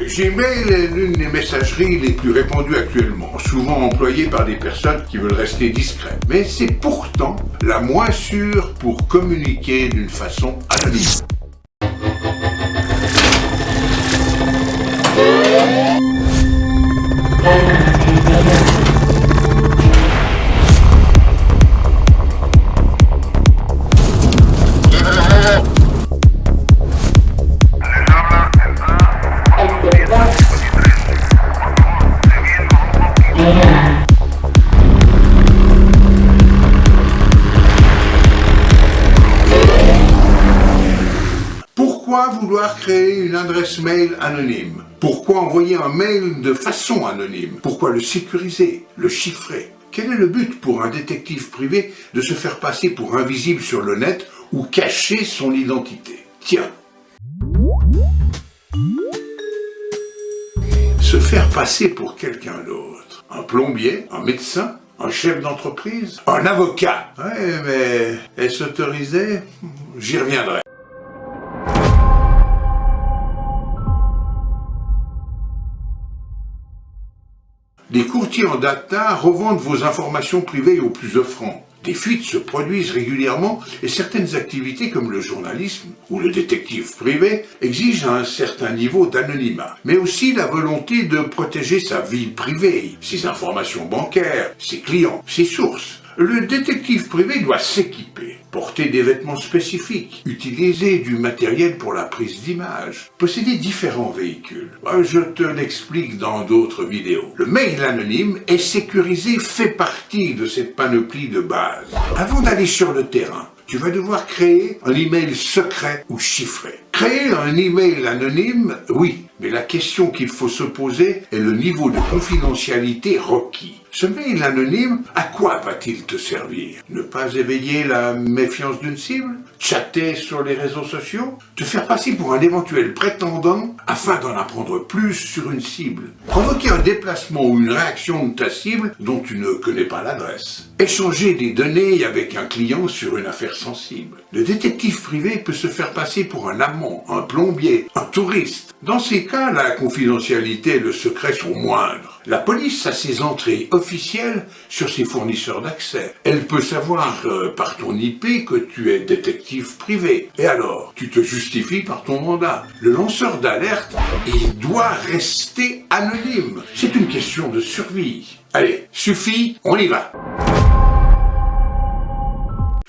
Gmail est l'une des messageries les plus répandues actuellement, souvent employée par des personnes qui veulent rester discrètes. Mais c'est pourtant la moins sûre pour communiquer d'une façon anonyme. Pourquoi vouloir créer une adresse mail anonyme? Pourquoi envoyer un mail de façon anonyme? Pourquoi le sécuriser, le chiffrer? Quel est le but pour un détective privé de se faire passer pour invisible sur le net ou cacher son identité? Tiens, se faire passer pour quelqu'un d'autre. Un plombier, un médecin, un chef d'entreprise, un avocat. Ouais, mais est-ce autorisé? J'y reviendrai. Les courtiers en data revendent vos informations privées aux plus offrants. Des fuites se produisent régulièrement et certaines activités comme le journalisme ou le détective privé exigent un certain niveau d'anonymat, mais aussi la volonté de protéger sa vie privée, ses informations bancaires, ses clients, ses sources. Le détective privé doit s'équiper, porter des vêtements spécifiques, utiliser du matériel pour la prise d'images, posséder différents véhicules. Je te l'explique dans d'autres vidéos. Le mail anonyme est sécurisé, fait partie de cette panoplie de base. Avant d'aller sur le terrain, tu vas devoir créer un email secret ou chiffré. Créer un email anonyme, oui, mais la question qu'il faut se poser est le niveau de confidentialité requis. Ce mail anonyme, à quoi va-t-il te servir? Ne pas éveiller la méfiance d'une cible? Chatter sur les réseaux sociaux? Te faire passer pour un éventuel prétendant afin d'en apprendre plus sur une cible? Provoquer un déplacement ou une réaction de ta cible dont tu ne connais pas l'adresse? Échanger des données avec un client sur une affaire sensible? Le détective privé peut se faire passer pour un amant, un plombier, un touriste. Dans ces cas, la confidentialité et le secret sont moindres. La police a ses entrées officielles sur ses fournisseurs d'accès. Elle peut savoir par ton IP que tu es détective privé. Et alors, tu te justifies par ton mandat. Le lanceur d'alerte, il doit rester anonyme. C'est une question de survie. Allez, suffit, on y va.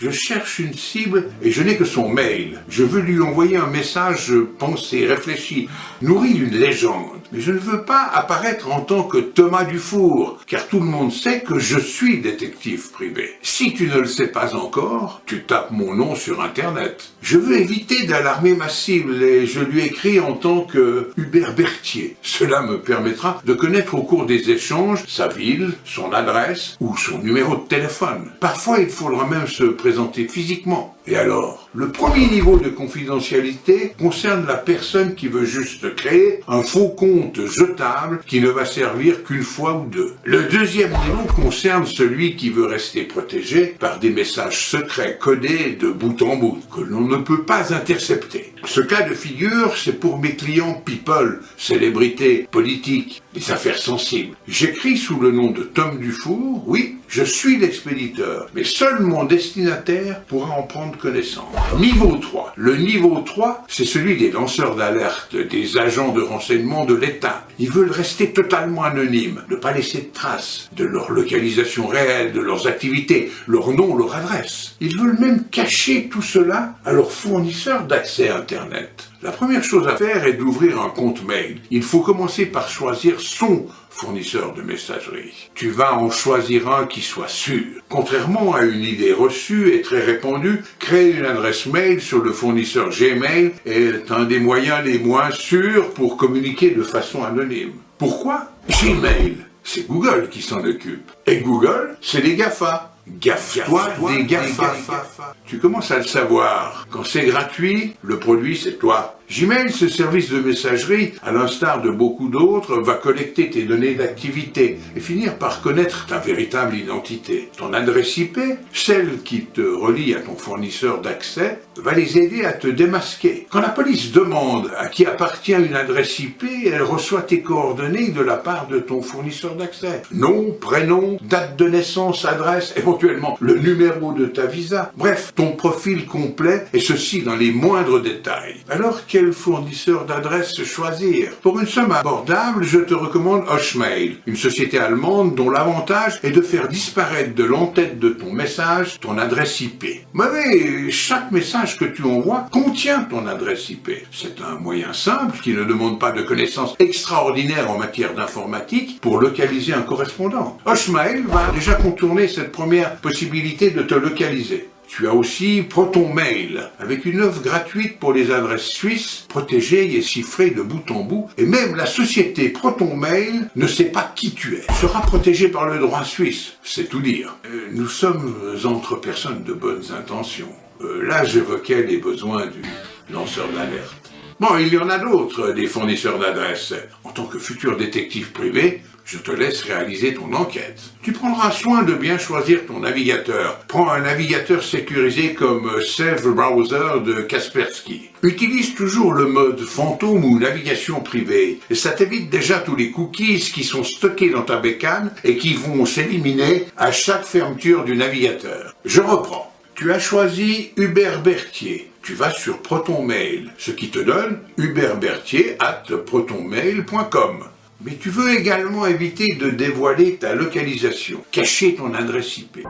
Je cherche une cible et je n'ai que son mail. Je veux lui envoyer un message pensé, réfléchi, nourri d'une légende. Mais je ne veux pas apparaître en tant que Thomas Dufour, car tout le monde sait que je suis détective privé. Si tu ne le sais pas encore, tu tapes mon nom sur Internet. Je veux éviter d'alarmer ma cible et je lui écris en tant que Hubert Berthier. Cela me permettra de connaître au cours des échanges sa ville, son adresse ou son numéro de téléphone. Parfois, il faudra même se présenter physiquement. Et alors, le premier niveau de confidentialité concerne la personne qui veut juste créer un faux compte jetable qui ne va servir qu'une fois ou deux. Le deuxième niveau concerne celui qui veut rester protégé par des messages secrets codés de bout en bout que l'on ne peut pas intercepter. Ce cas de figure, c'est pour mes clients people, célébrités, politiques, des affaires sensibles. J'écris sous le nom de Tom Dufour, oui, je suis l'expéditeur, mais seul mon destinataire pourra en prendre connaissance. Niveau 3. Le niveau 3, c'est celui des lanceurs d'alerte, des agents de renseignement de l'État. Ils veulent rester totalement anonymes, ne pas laisser de traces de leur localisation réelle, de leurs activités, leur nom, leur adresse. Ils veulent même cacher tout cela à leurs fournisseurs d'accès Internet. La première chose à faire est d'ouvrir un compte mail. Il faut commencer par choisir son fournisseur de messagerie. Tu vas en choisir un qui soit sûr. Contrairement à une idée reçue et très répandue, créer une adresse mail sur le fournisseur Gmail est un des moyens les moins sûrs pour communiquer de façon anonyme. Pourquoi? Gmail, c'est Google qui s'en occupe. Et Google, c'est les GAFA. Gaffe-toi des GAFA. Tu commences à le savoir. Quand c'est gratuit, le produit c'est toi. Gmail, ce service de messagerie, à l'instar de beaucoup d'autres, va collecter tes données d'activité et finir par connaître ta véritable identité. Ton adresse IP, celle qui te relie à ton fournisseur d'accès, va les aider à te démasquer. Quand la police demande à qui appartient une adresse IP, elle reçoit tes coordonnées de la part de ton fournisseur d'accès. Nom, prénom, date de naissance, adresse, éventuellement le numéro de ta visa. Bref, ton profil complet, et ceci dans les moindres détails. Alors, quel fournisseur d'adresse choisir? Pour une somme abordable, je te recommande Hochmail, une société allemande dont l'avantage est de faire disparaître de l'entête de ton message ton adresse IP. Mais chaque message que tu envoies contient ton adresse IP. C'est un moyen simple qui ne demande pas de connaissances extraordinaires en matière d'informatique pour localiser un correspondant. Hochmail va déjà contourner cette première possibilité de te localiser. Tu as aussi ProtonMail, avec une offre gratuite pour les adresses suisses, protégées et chiffrées de bout en bout, et même la société ProtonMail ne sait pas qui tu es. Tu seras protégé par le droit suisse, c'est tout dire. Nous sommes entre personnes de bonnes intentions. Là, j'évoquais les besoins du lanceur d'alerte. Bon, il y en a d'autres, des fournisseurs d'adresses. En tant que futur détective privé, je te laisse réaliser ton enquête. Tu prendras soin de bien choisir ton navigateur. Prends un navigateur sécurisé comme Safe Browser de Kaspersky. Utilise toujours le mode fantôme ou navigation privée. Et ça t'évite déjà tous les cookies qui sont stockés dans ta bécane et qui vont s'éliminer à chaque fermeture du navigateur. Je reprends. Tu as choisi Hubert Berthier. Tu vas sur ProtonMail, ce qui te donne hubertberthier@protonmail.com. Mais tu veux également éviter de dévoiler ta localisation, cacher ton adresse IP.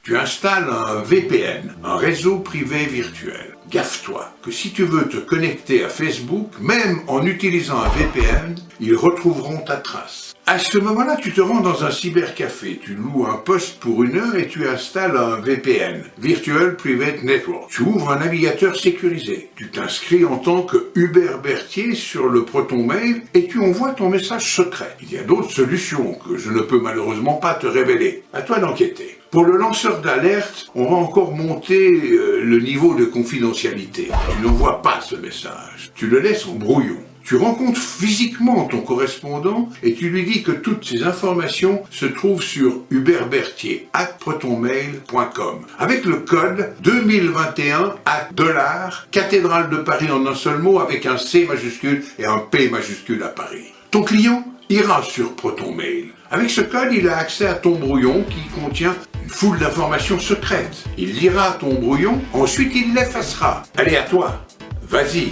Tu installes un VPN, un réseau privé virtuel. Gaffe-toi que si tu veux te connecter à Facebook, même en utilisant un VPN, ils retrouveront ta trace. À ce moment-là, tu te rends dans un cybercafé, tu loues un poste pour 1 heure et tu installes un VPN, Virtual Private Network. Tu ouvres un navigateur sécurisé. Tu t'inscris en tant que Hubert Berthier sur le ProtonMail et tu envoies ton message secret. Il y a d'autres solutions que je ne peux malheureusement pas te révéler. À toi d'enquêter. Pour le lanceur d'alerte, on va encore monter le niveau de confidentialité. Tu n'envoies pas ce message. Tu le laisses en brouillon. Tu rencontres physiquement ton correspondant et tu lui dis que toutes ces informations se trouvent sur hubertberthier@protonmail.com avec le code 2021 $ cathédrale de Paris en un seul mot avec un C majuscule et un P majuscule à Paris. Ton client ira sur ProtonMail. Avec ce code, il a accès à ton brouillon qui contient une foule d'informations secrètes. Il lira ton brouillon, ensuite il l'effacera. Allez, à toi. Vas-y.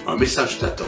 Un message t'attend.